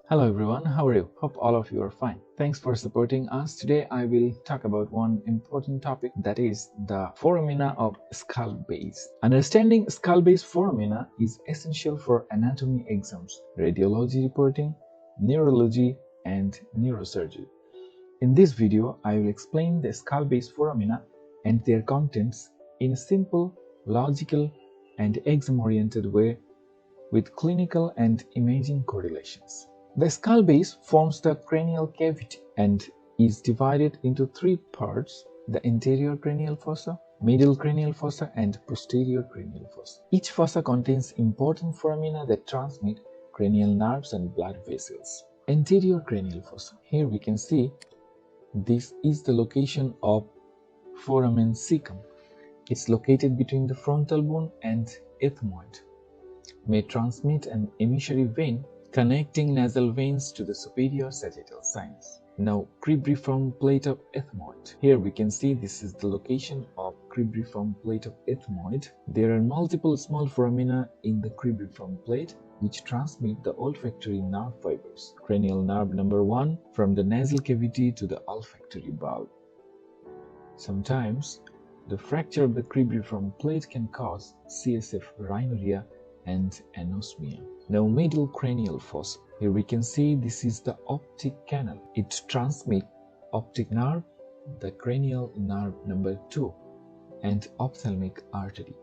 Hello everyone, how are you? Hope all of you are fine. Thanks for supporting us. Today I will talk about one important topic, that is the foramina of skull base. Understanding skull base foramina is essential for anatomy exams, radiology reporting, neurology and neurosurgery. In this video, I will explain the skull base foramina and their contents in a simple, logical and exam-oriented way with clinical and imaging correlations. The skull base forms the cranial cavity and is divided into three parts: the anterior cranial fossa, middle cranial fossa and posterior cranial fossa. Each fossa contains important foramina that transmit cranial nerves and blood vessels. Anterior cranial fossa. Here we can see this is the location of foramen cecum. It's located between the frontal bone and ethmoid. May transmit an emissary vein connecting nasal veins to the superior sagittal sinus. Now, cribriform plate of ethmoid. Here we can see this is the location of cribriform plate of ethmoid. There are multiple small foramina in the cribriform plate which transmit the olfactory nerve fibers. Cranial nerve number 1 from the nasal cavity to the olfactory bulb. Sometimes the fracture of the cribriform plate can cause CSF rhinorrhea and anosmia. Now, middle cranial fossa. Here we can see this is the optic canal. It transmits optic nerve, the cranial nerve number 2 and ophthalmic artery.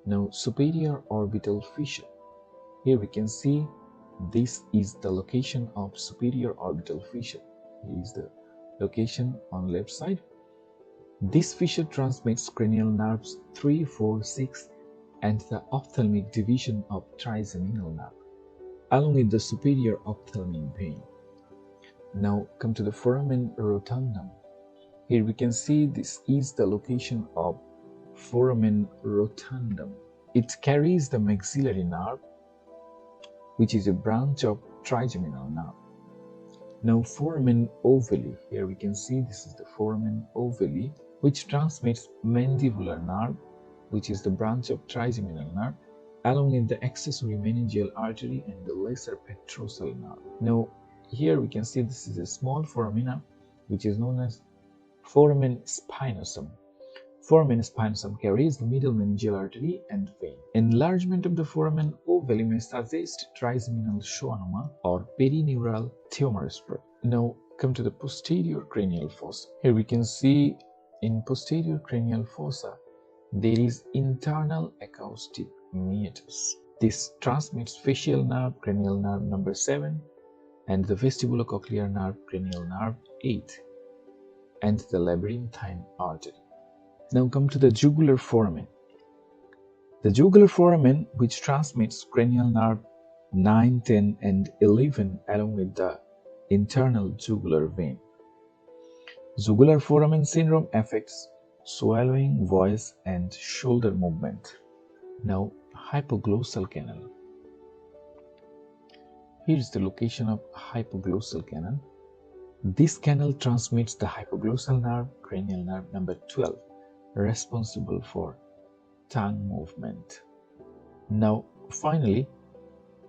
Now, superior orbital fissure. Here we can see this is the location of superior orbital fissure. Here is the location on left side. This fissure transmits cranial nerves 3, 4, 6 and the ophthalmic division of trigeminal nerve, along with the superior ophthalmic vein. Now come to the foramen rotundum. Here we can see this is the location of foramen rotundum. It carries the maxillary nerve, which is a branch of trigeminal nerve. Now foramen ovale. Here we can see this is the foramen ovale, which transmits mandibular nerve, which is the branch of trigeminal nerve, along with the accessory meningeal artery and the lesser petrosal nerve. Now, here we can see this is a small foramina, which is known as foramen spinosum. Foramen spinosum carries the middle meningeal artery and vein. Enlargement of the foramen ovale may suggest trigeminal schwannoma or perineural tumor spread. Now, come to the posterior cranial fossa. Here we can see in posterior cranial fossa, there is internal acoustic meatus. This transmits facial nerve, cranial nerve number 7, and the vestibulocochlear nerve, cranial nerve 8, and the labyrinthine artery. Now come to the jugular foramen. The jugular foramen, which transmits cranial nerve 9, 10, and 11, along with the internal jugular vein. Jugular foramen syndrome affects swallowing, voice, and shoulder movement. Now, hypoglossal canal. Here is the location of hypoglossal canal. This canal transmits the hypoglossal nerve, cranial nerve number 12, responsible for tongue movement. Now, finally,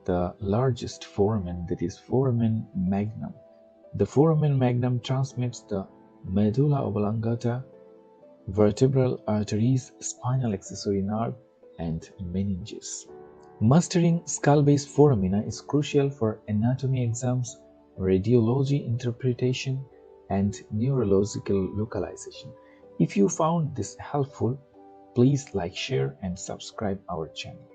the largest foramen, that is foramen magnum. The foramen magnum transmits the medulla oblongata, vertebral arteries, spinal accessory nerve, and meninges. Mastering skull base foramina is crucial for anatomy exams, radiology interpretation, and neurological localization. If you found this helpful, please like, share, and subscribe our channel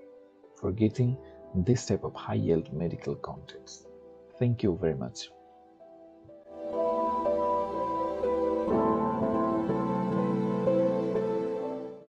for getting this type of high-yield medical contents. Thank you very much.